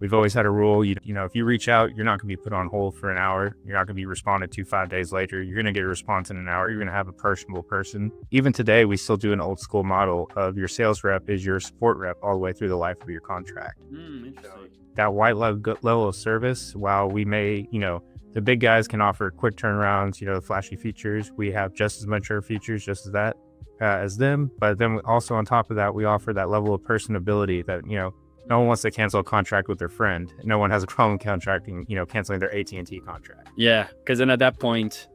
We've always had a rule, if you reach out, you're not going to be put on hold for an hour. You're not going to be responded to 5 days later. You're going to get a response in an hour. You're going to have a personable person. Even today, we still do an old school model of your sales rep is your support rep all the way through the life of your contract. Interesting. That white level of service, while we may, the big guys can offer quick turnarounds, flashy features. We have just as mature features, just as that as them. But then also on top of that, we offer that level of personability that, no one wants to cancel a contract with their friend. No one has a problem canceling their AT&T contract. Yeah, because then at that point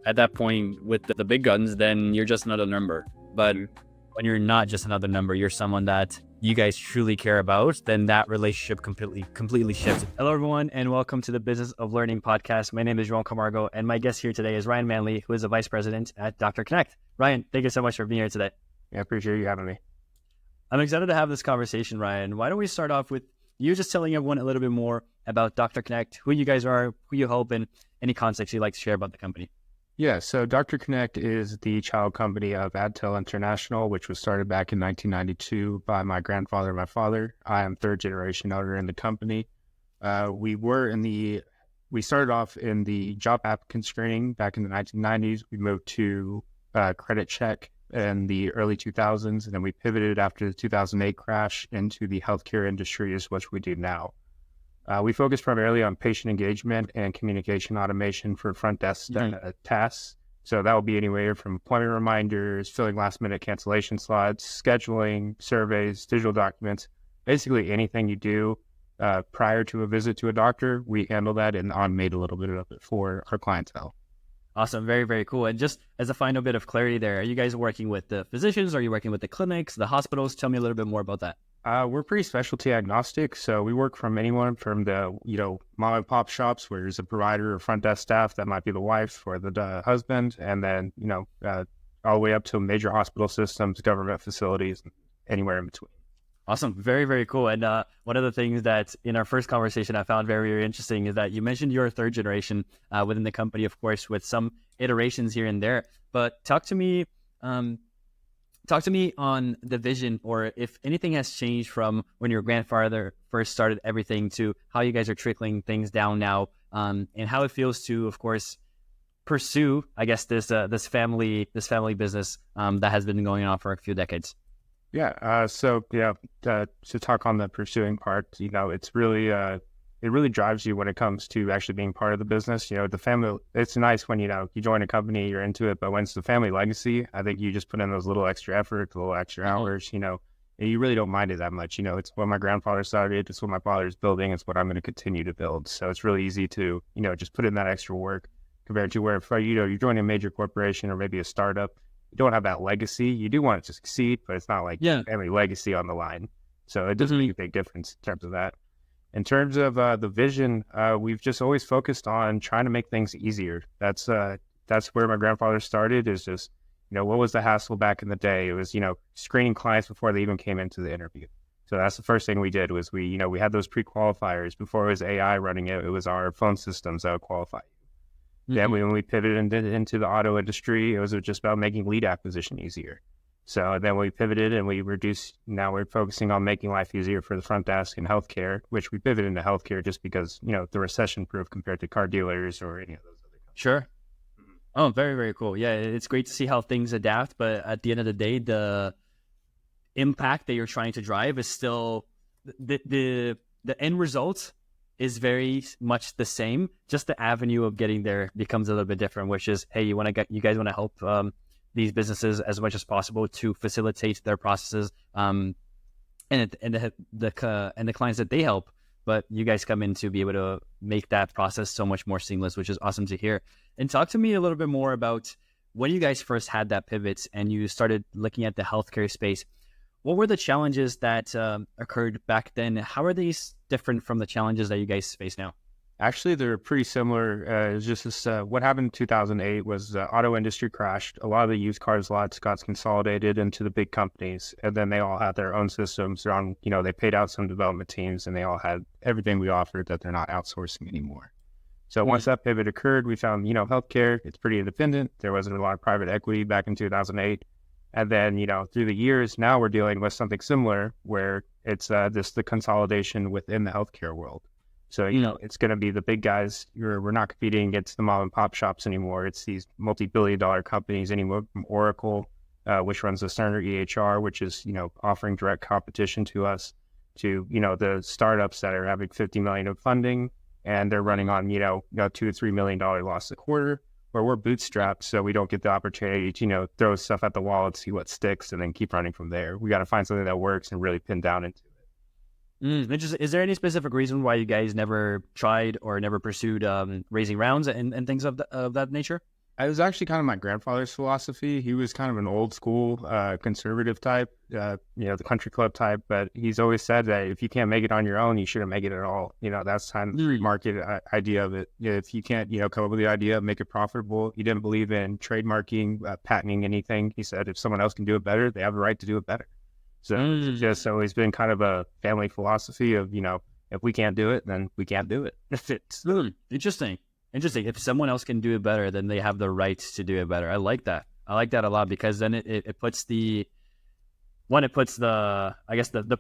with the big guns, then you're just another number. But when you're not just another number, you're someone that you guys truly care about, then that relationship completely shifts. Hello, everyone, and welcome to the Business of Learning podcast. My name is Joao Camargo, and my guest here today is Rian Manley, who is the Vice President at DoctorConnect. Ryan, thank you so much for being here today. Yeah, I appreciate you having me. I'm excited to have this conversation, Ryan. Why don't we start off with you just telling everyone a little bit more about DoctorConnect, who you guys are, who you help, and any context you'd like to share about the company. Yeah, so DoctorConnect is the child company of Adaptable International, which was started back in 1992 by my grandfather and my father. I am third generation owner in the company. We started off in the job applicant screening back in the 1990s. We moved to credit check in the early 2000s, and then we pivoted after the 2008 crash into the healthcare industry, is what we do now. We focus primarily on patient engagement and communication automation for front desk tasks. So that will be anywhere from appointment reminders, filling last minute cancellation slots, scheduling, surveys, digital documents, basically anything you do prior to a visit to a doctor. We handle that and automate a little bit of it for our clientele. Awesome. Very, very cool. And just as a final bit of clarity there, are you guys working with the physicians? Are you working with the clinics, the hospitals? Tell me a little bit more about that. We're pretty specialty agnostic. So we work from anyone from the, mom and pop shops where there's a provider or front desk staff that might be the wife or the husband. And then, all the way up to major hospital systems, government facilities, anywhere in between. Awesome. Very, very cool. And one of the things that in our first conversation I found very, very interesting is that you mentioned you're a third generation within the company, of course, with some iterations here and there. But talk to me on the vision, or if anything has changed from when your grandfather first started everything to how you guys are trickling things down now, and how it feels to, of course, pursue, I guess, this family business that has been going on for a few decades. Yeah. To talk on the pursuing part, it's really, it really drives you when it comes to actually being part of the business. The family, it's nice when, you join a company, you're into it, but when it's the family legacy, I think you just put in those little extra effort, little extra hours, and you really don't mind it that much. It's what my grandfather started. It's what my father's building. It's what I'm going to continue to build. So it's really easy to, just put in that extra work compared to where, if, you're joining a major corporation or maybe a startup, you don't have that legacy. You do want it to succeed, but it's not like family legacy on the line. So it doesn't make a big difference in terms of that. In terms of the vision, we've just always focused on trying to make things easier. That's where my grandfather started, is just, what was the hassle back in the day? It was, screening clients before they even came into the interview. So that's the first thing we did was we had those pre-qualifiers. Before it was AI running it, it was our phone systems that would qualify you. Then when we pivoted into the auto industry, it was just about making lead acquisition easier. So then we pivoted and we reduced. Now we're focusing on making life easier for the front desk in healthcare, which we pivoted into healthcare just because, the recession-proof compared to car dealers or any of those other companies. Sure. Oh, very, very cool. Yeah, it's great to see how things adapt. But at the end of the day, the impact that you're trying to drive is still the end result is very much the same. Just the avenue of getting there becomes a little bit different, which is, hey, you guys want to help these businesses as much as possible to facilitate their processes, and the clients that they help. But you guys come in to be able to make that process so much more seamless, which is awesome to hear. And talk to me a little bit more about when you guys first had that pivot and you started looking at the healthcare space. What were the challenges that occurred back then? How are these different from the challenges that you guys face now? Actually, they're pretty similar. It's just this, what happened in 2008 was the auto industry crashed. A lot of the used cars lots got consolidated into the big companies, and then they all had their own systems. They paid out some development teams, and they all had everything we offered that they're not outsourcing anymore. So once that pivot occurred, we found, healthcare, it's pretty independent. There wasn't a lot of private equity back in 2008. And then, through the years, now we're dealing with something similar where it's the consolidation within the healthcare world. So, you know, it's going to be the big guys. We're not competing against the mom and pop shops anymore. It's these multi-billion-dollar companies, anywhere from Oracle, which runs the Cerner EHR, which is, you know, offering direct competition to us, to, you know, the startups that are having 50 million of funding and they're running on, you know, $2 to $3 million loss a quarter, where we're bootstrapped. So we don't get the opportunity to, you know, throw stuff at the wall and see what sticks and then keep running from there. We got to find something that works and really pin down into it. Is there any specific reason why you guys never tried or never pursued raising rounds and things of that nature? It was actually kind of my grandfather's philosophy. He was kind of an old school conservative type, you know, the country club type. But he's always said that if you can't make it on your own, you shouldn't make it at all. You know, that's kind of the market idea of it. You know, if you can't, you know, come up with the idea, make it profitable. He didn't believe in trademarking, patenting anything. He said if someone else can do it better, they have the right to do it better. So it's just always been kind of a family philosophy of, you know, if we can't do it, then we can't do it. It's interesting. If someone else can do it better, then they have the right to do it better. I like that. I like that a lot, because then it puts the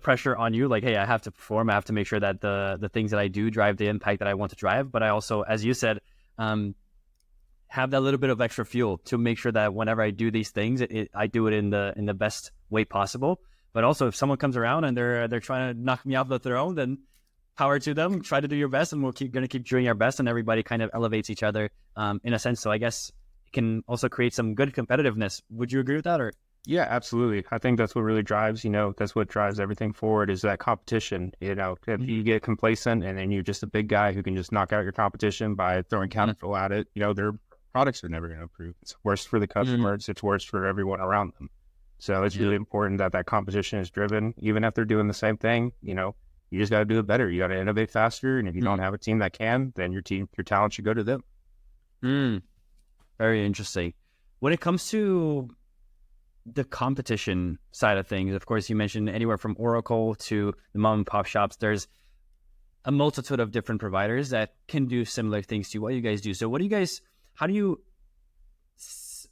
pressure on you, like, hey, I have to perform. I have to make sure that the things that I do drive the impact that I want to drive. But I also, as you said, have that little bit of extra fuel to make sure that whenever I do these things, I do it in the best way possible. But also, if someone comes around and they're trying to knock me off the throne, then power to them. Try to do your best, and we'll keep doing our best, and everybody kind of elevates each other in a sense. So I guess it can also create some good competitiveness. Would you agree with that? Or yeah, absolutely. I think that's what really drives, you know, that's what drives everything forward, is that competition. You know, if you get complacent and then you're just a big guy who can just knock out your competition by throwing counterflow at it, you know, their products are never going to improve. It's worse for the customers. It's worse for everyone around them. So it's really important that competition is driven, even if they're doing the same thing. You know, you just got to do it better. You got to innovate faster. And if you don't have a team that can, then your talent should go to them. Very interesting. When it comes to the competition side of things, of course, you mentioned anywhere from Oracle to the mom and pop shops. There's a multitude of different providers that can do similar things to what you guys do. So how do you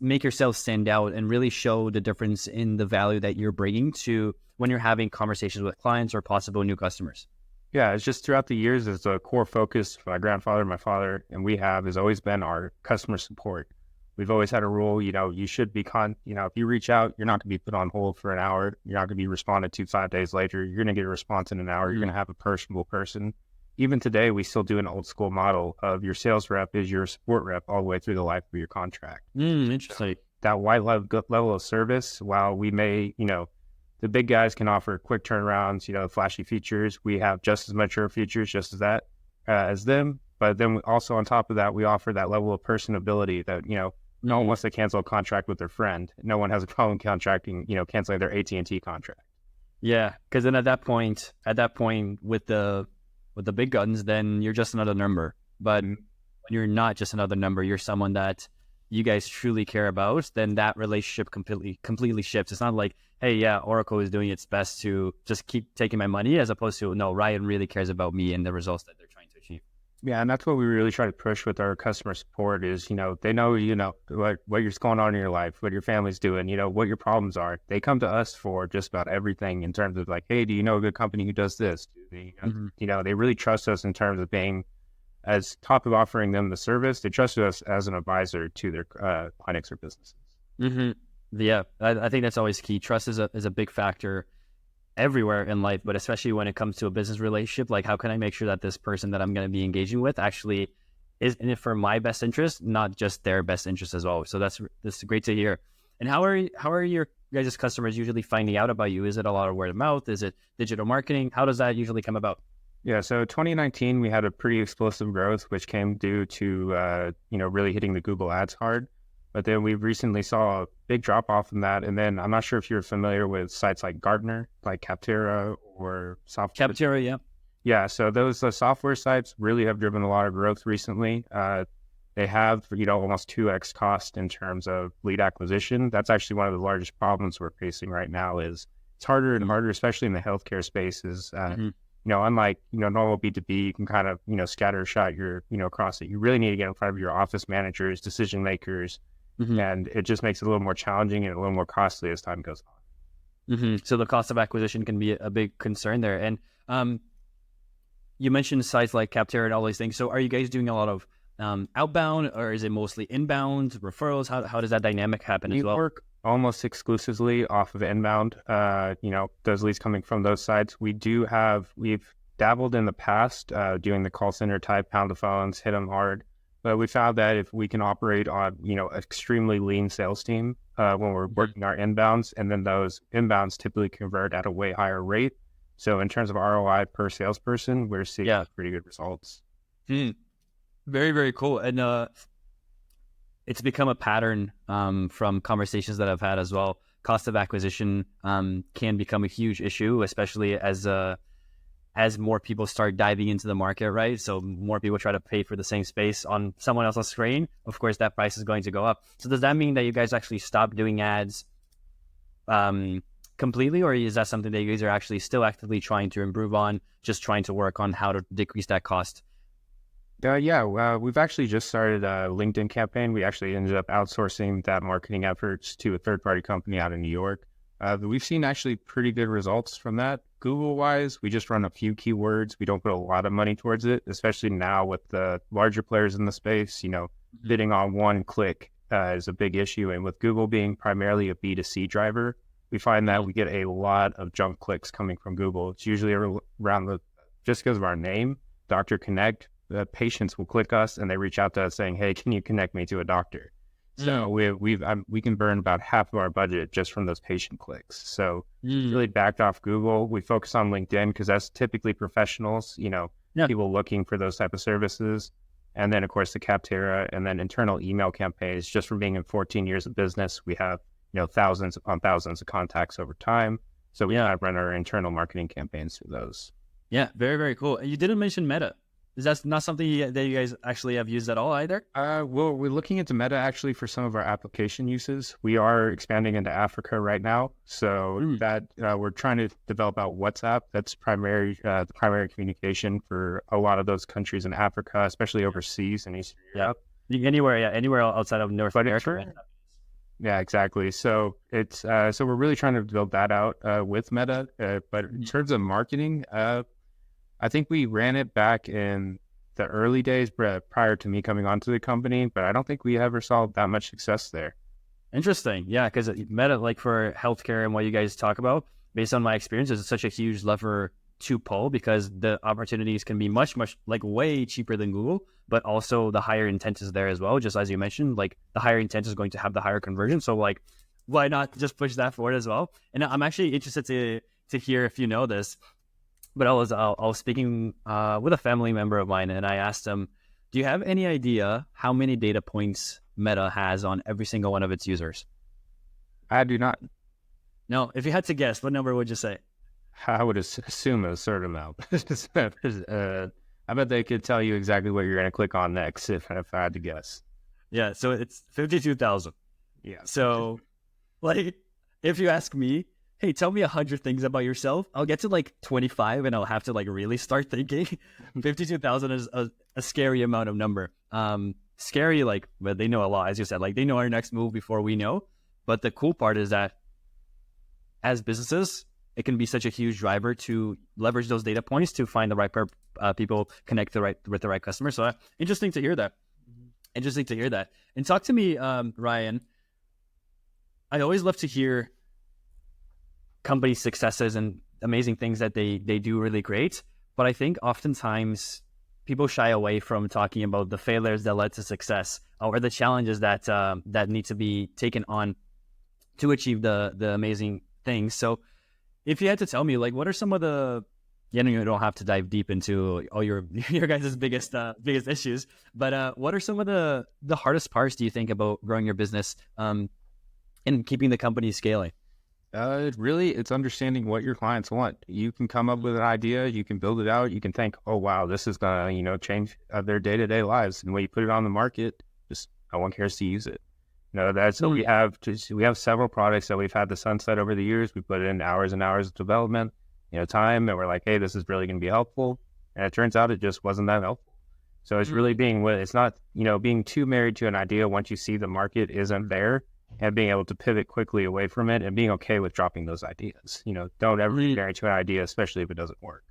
make yourself stand out and really show the difference in the value that you're bringing to when you're having conversations with clients or possible new customers? Yeah, it's just throughout the years, it's a core focus for my grandfather, my father, and we has always been our customer support. We've always had a rule, you know, you should be if you reach out, you're not going to be put on hold for an hour. You're not going to be responded to 5 days later. You're going to get a response in an hour. You're going to have a personable person. Even today, we still do an old school model of your sales rep is your support rep all the way through the life of your contract. Interesting. So that wide level of service, while we may, you know, the big guys can offer quick turnarounds, you know, flashy features. We have just as mature features, just as that as them. But then also on top of that, we offer that level of personability that, you know, no one wants to cancel a contract with their friend. No one has a problem canceling their AT&T contract. Yeah, because then at that point with the big guns, then you're just another number. But when you're not just another number, you're someone that you guys truly care about, then that relationship completely shifts. It's not like, hey, yeah, Oracle is doing its best to just keep taking my money, as opposed to, no, Ryan really cares about me and the results that they're trying to achieve. Yeah, and that's what we really try to push with our customer support is, you know, they know, you know, what's going on in your life, what your family's doing, you know, what your problems are. They come to us for just about everything in terms of like, hey, do you know a good company who does this? You know, they really trust us in terms of being, as top of offering them the service, they trust us as an advisor to their clinics or businesses. Yeah, I think that's always key. Trust is a big factor everywhere in life, but especially when it comes to a business relationship. Like, how can I make sure that this person that I'm going to be engaging with actually is in it for my best interest, not just their best interest as well? So that's great to hear. And how are your guys' customers usually finding out about you? Is it a lot of word of mouth? Is it digital marketing? How does that usually come about? Yeah, so 2019, we had a pretty explosive growth, which came due to, really hitting the Google ads hard. But then we recently saw a big drop off in that. And then I'm not sure if you're familiar with sites like Gartner, like Capterra or software. Capterra, yeah. Yeah, so those software sites really have driven a lot of growth recently. They have, almost 2x cost in terms of lead acquisition. That's actually one of the largest problems we're facing right now is it's harder and harder, especially in the healthcare spaces. Unlike, normal B2B, you can kind of, scatter shot across it. You really need to get in front of your office managers, decision makers, and it just makes it a little more challenging and a little more costly as time goes on. So the cost of acquisition can be a big concern there. And you mentioned sites like Capterra and all these things. So are you guys doing a lot of outbound, or is it mostly inbound referrals? How does that dynamic happen as We well? work almost exclusively off of inbound, those leads coming from those sites. We've dabbled in the past doing the call center type, pound the phones, hit them hard. But we found that if we can operate on, extremely lean sales team when we're working our inbounds, and then those inbounds typically convert at a way higher rate. So in terms of ROI per salesperson, we're seeing pretty good results. Mm. Very, very cool. And it's become a pattern from conversations that I've had as well. Cost of acquisition can become a huge issue, especially as more people start diving into the market, right? So more people try to pay for the same space on someone else's screen. Of course, that price is going to go up. So does that mean that you guys actually stop doing ads completely, or is that something that you guys are actually still actively trying to improve on, just trying to work on how to decrease that cost? We've actually just started a LinkedIn campaign. We actually ended up outsourcing that marketing efforts to a third-party company out in New York. We've seen actually pretty good results from that. Google-wise, we just run a few keywords. We don't put a lot of money towards it, especially now with the larger players in the space. Bidding on one click is a big issue. And with Google being primarily a B2C driver, we find that we get a lot of junk clicks coming from Google. It's usually around just because of our name, DoctorConnect. The patients will click us and they reach out to us saying, "Hey, can you connect me to a doctor?" So we can burn about half of our budget just from those patient clicks. So really backed off Google. We focus on LinkedIn because that's typically professionals, people looking for those type of services. And then of course the Capterra and then internal email campaigns. Just from being in 14 years of business, we have thousands upon thousands of contacts over time. So we run our internal marketing campaigns through those. Yeah, very, very cool. You didn't mention Meta. Is that not something that you guys actually have used at all either? Well, we're looking into Meta actually for some of our application uses. We are expanding into Africa right now. So that we're trying to develop out WhatsApp. That's the primary communication for a lot of those countries in Africa, especially overseas in Eastern Europe. Anywhere outside of North America. Yeah, exactly. So it's so we're really trying to build that out with Meta. But in terms of marketing, I think we ran it back in the early days prior to me coming onto the company, but I don't think we ever saw that much success there. Interesting. Yeah, because Meta, like for healthcare and what you guys talk about, based on my experience, is such a huge lever to pull because the opportunities can be much, like way cheaper than Google, but also the higher intent is there as well. Just as you mentioned, like the higher intent is going to have the higher conversion. So like, why not just push that forward as well? And I'm actually interested to hear if you know this. But I was speaking with a family member of mine, and I asked him, "Do you have any idea how many data points Meta has on every single one of its users?" I do not. No. If you had to guess, what number would you say? I would assume a certain amount. I bet they could tell you exactly what you're going to click on next if I had to guess. Yeah, so it's 52,000. Yeah. So, like, if you ask me, hey, tell me 100 things about yourself, I'll get to like 25 and I'll have to like really start thinking. 52,000 is a scary amount of number. Scary, like, but they know a lot, as you said, like they know our next move before we know. But the cool part is that as businesses, it can be such a huge driver to leverage those data points to find the right people, connect with the right customer. So interesting to hear that. Interesting to hear that. And talk to me, Ryan. I always love to hear company successes and amazing things that they do really great. But I think oftentimes people shy away from talking about the failures that led to success or the challenges that need to be taken on to achieve the amazing things. So if you had to tell me, like, what are some of the, you don't have to dive deep into all your guys' biggest issues, but what are some of the hardest parts, do you think, about growing your business and keeping the company scaling? It's understanding what your clients want. You can come up with an idea, you can build it out, you can think, oh, wow, this is going to, change their day-to-day lives. And when you put it on the market, just no one cares to use it. That's what we have. We have several products that we've had the sunset over the years. We put in hours and hours of development, time, and we're like, hey, this is really going to be helpful. And it turns out it just wasn't that helpful. So it's really it's not, being too married to an idea once you see the market isn't there, and being able to pivot quickly away from it and being okay with dropping those ideas. Don't ever be married to an idea, especially if it doesn't work.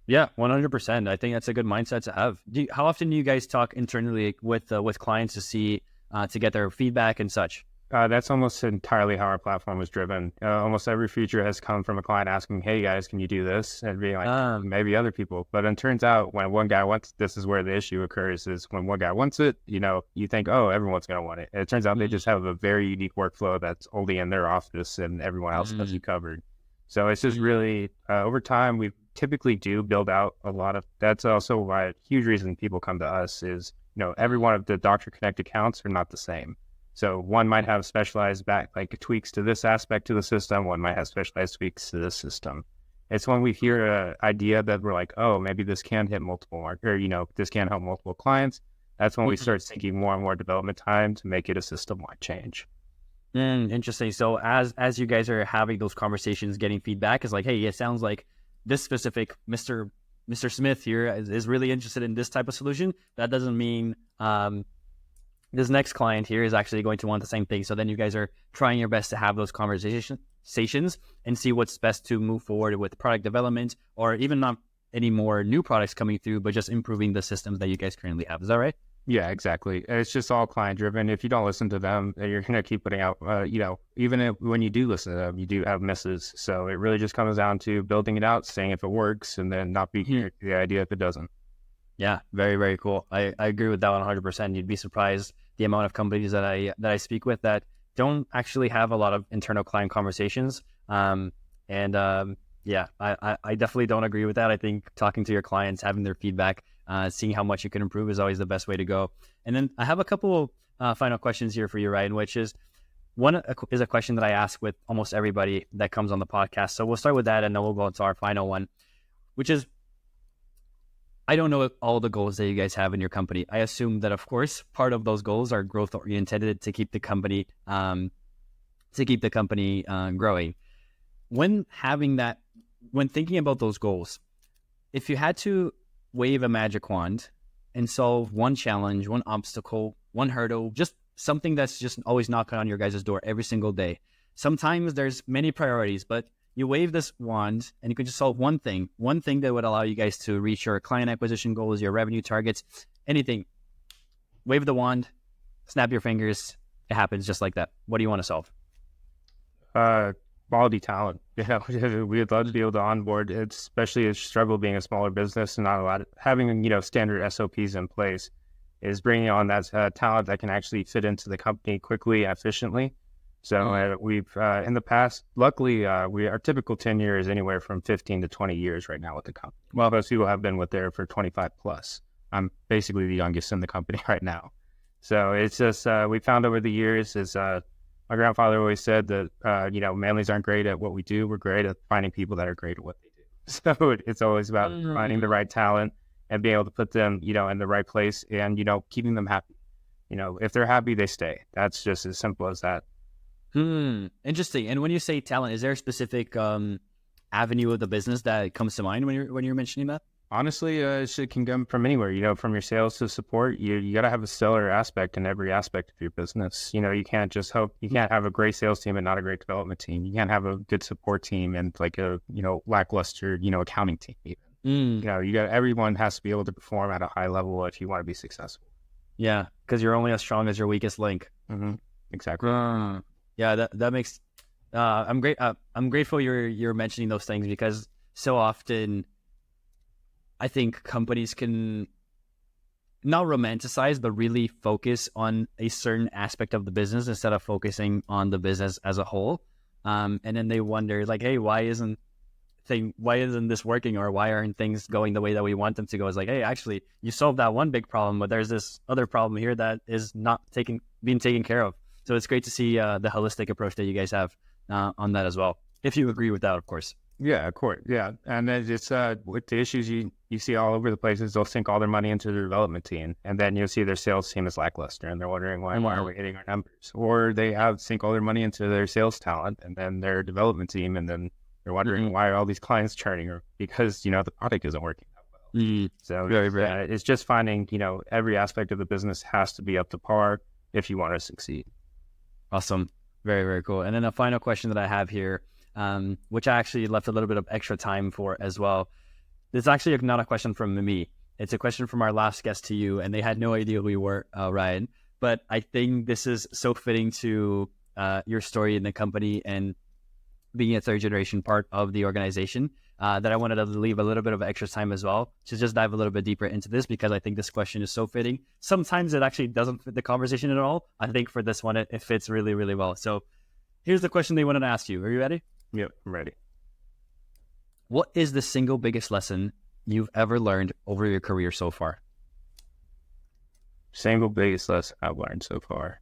Yeah, 100%. I think that's a good mindset to have. How often do you guys talk internally with clients to see to get their feedback and such? That's almost entirely how our platform was driven. Almost every feature has come from a client asking, "Hey guys, can you do this?" And being like, maybe other people. But it turns out when one guy wants, this is where the issue occurs: is when one guy wants it, you think, "Oh, everyone's going to want it." And it turns out they just have a very unique workflow that's only in their office, and everyone else has you covered. So it's just really over time we typically do build out a lot of. That's also why a huge reason people come to us is every one of the DoctorConnect accounts are not the same. So one might have specialized tweaks to this aspect to the system. One might have specialized tweaks to this system. It's when we hear an idea that we're like, oh, maybe this can hit multiple this can help multiple clients. That's when we start sinking more and more development time to make it a system-wide change. Interesting. So as you guys are having those conversations, getting feedback, is like, hey, it sounds like this specific Mr. Smith here is really interested in this type of solution. That doesn't mean this next client here is actually going to want the same thing. So then you guys are trying your best to have those conversations and see what's best to move forward with product development, or even not any more new products coming through, but just improving the systems that you guys currently have. Is that right? Yeah, exactly. It's just all client driven. If you don't listen to them, you're going to keep putting out, even when you do listen to them, you do have misses. So it really just comes down to building it out, saying if it works, and then not be the idea if it doesn't. Yeah, very, very cool. I agree with that 100%. You'd be surprised the amount of companies that I speak with that don't actually have a lot of internal client conversations. I definitely don't agree with that. I think talking to your clients, having their feedback, seeing how much you can improve is always the best way to go. And then I have a couple final questions here for you, Ryan, which is one is a question that I ask with almost everybody that comes on the podcast. So we'll start with that, and then we'll go into our final one, which is, I don't know all the goals that you guys have in your company. I assume that, of course, part of those goals are growth oriented to keep the company growing. When thinking about those goals, if you had to wave a magic wand and solve one challenge, one obstacle, one hurdle, just something that's just always knocking on your guys' door every single day. Sometimes there's many priorities, but you wave this wand and you can just solve one thing that would allow you guys to reach your client acquisition goals, your revenue targets, anything. Wave the wand, snap your fingers. It happens just like that. What do you want to solve? Quality talent. We'd love to be able to onboard, especially a struggle being a smaller business and not a lot of having, standard SOPs in place, is bringing on that talent that can actually fit into the company quickly and efficiently. So we've, in the past, luckily, our typical tenure is anywhere from 15 to 20 years right now with the company. Well, most people have been with there for 25 plus. I'm basically the youngest in the company right now. So it's just, we found over the years is, my grandfather always said that, Manleys aren't great at what we do. We're great at finding people that are great at what they do. So it's always about finding the right talent and being able to put them, in the right place and, keeping them happy. If they're happy, they stay. That's just as simple as that. Interesting. And when you say talent, is there a specific avenue of the business that comes to mind when you're mentioning that? Honestly, it can come from anywhere, from your sales to support. You got to have a stellar aspect in every aspect of your business. You can't have a great sales team and not a great development team. You can't have a good support team and like a, lackluster, accounting team even. Everyone has to be able to perform at a high level if you want to be successful. Yeah, because you're only as strong as your weakest link. Mm-hmm. Exactly. Yeah, that makes, I'm grateful you're mentioning those things, because so often I think companies can not romanticize, but really focus on a certain aspect of the business instead of focusing on the business as a whole. And then they wonder, like, hey, why isn't this working, or why aren't things going the way that we want them to go? It's like, hey, actually, you solved that one big problem, but there's this other problem here that is not being taken care of. So it's great to see the holistic approach that you guys have on that as well, if you agree with that, of course. Yeah, of course. Yeah. And then it's with the issues you see all over the places, they'll sink all their money into the development team. And then you'll see their sales team is lackluster and they're wondering why are we hitting our numbers? Or they sink all their money into their sales talent and then their development team. And then they're wondering why are all these clients churning, or because, the product isn't working that well. So it's just finding, every aspect of the business has to be up to par if you want to succeed. Awesome. Very, very cool. And then a final question that I have here, which I actually left a little bit of extra time for as well. This is actually not a question from me. It's a question from our last guest to you, and they had no idea who you were, Ryan. But I think this is so fitting to your story in the company and being a third generation part of the organization, that I wanted to leave a little bit of extra time as well to just dive a little bit deeper into this, because I think this question is so fitting. Sometimes it actually doesn't fit the conversation at all. I think for this one, it fits really, really well. So here's the question they wanted to ask you. Are you ready? Yep, I'm ready. What is the single biggest lesson you've ever learned over your career so far? Single biggest lesson I've learned so far.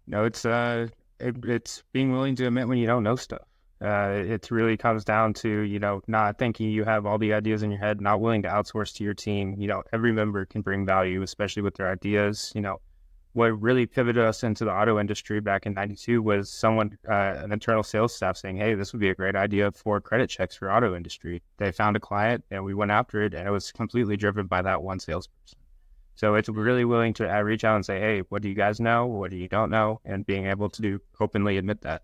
No, it's being willing to admit when you don't know stuff. It really comes down to, not thinking you have all the ideas in your head, not willing to outsource to your team. Every member can bring value, especially with their ideas. What really pivoted us into the auto industry back in '92 was someone, an internal sales staff saying, hey, this would be a great idea for credit checks for auto industry. They found a client and we went after it, and it was completely driven by that one salesperson. So it's really willing to reach out and say, hey, what do you guys know? What do you don't know? And being able to openly admit that.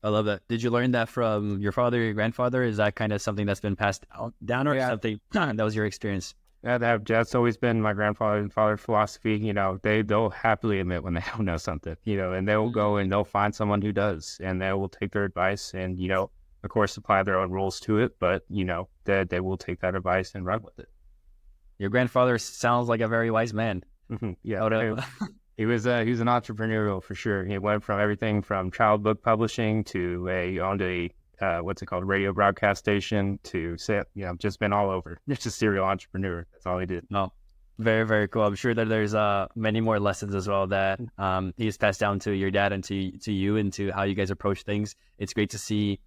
I love that. Did you learn that from your father, your grandfather? Is that kind of something that's been passed down, or something that was your experience? That's always been my grandfather and father's philosophy. They'll happily admit when they don't know something, and they'll go and they'll find someone who does, and they will take their advice and, of course, apply their own rules to it. But, they will take that advice and run with it. Your grandfather sounds like a very wise man. Yeah, he was an entrepreneurial for sure. He went from everything from child book publishing to owned a what's it called, radio broadcast station, to just been all over. Just a serial entrepreneur. That's all he did. No, very, very cool. I'm sure that there's many more lessons as well that he's passed down to your dad and to you, and to how you guys approach things. It's great to see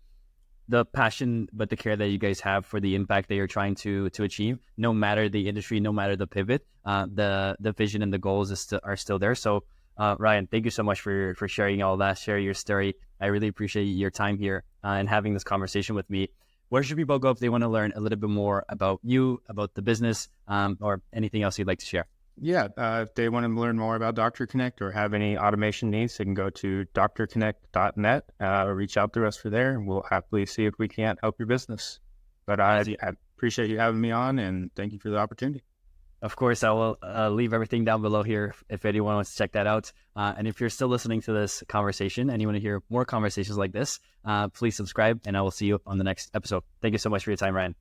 the passion, but the care that you guys have for the impact that you're trying to achieve, no matter the industry, no matter the pivot, the vision and the goals are still there. So, Ryan, thank you so much for sharing all that, sharing your story. I really appreciate your time here and having this conversation with me. Where should people go if they want to learn a little bit more about you, about the business, or anything else you'd like to share? Yeah, if they want to learn more about DoctorConnect or have any automation needs, they can go to DoctorConnect.net or reach out to us for there, and we'll happily see if we can't help your business. But I appreciate you having me on, and thank you for the opportunity. Of course, I will leave everything down below here if anyone wants to check that out. And if you're still listening to this conversation and you want to hear more conversations like this, please subscribe, and I will see you on the next episode. Thank you so much for your time, Ryan.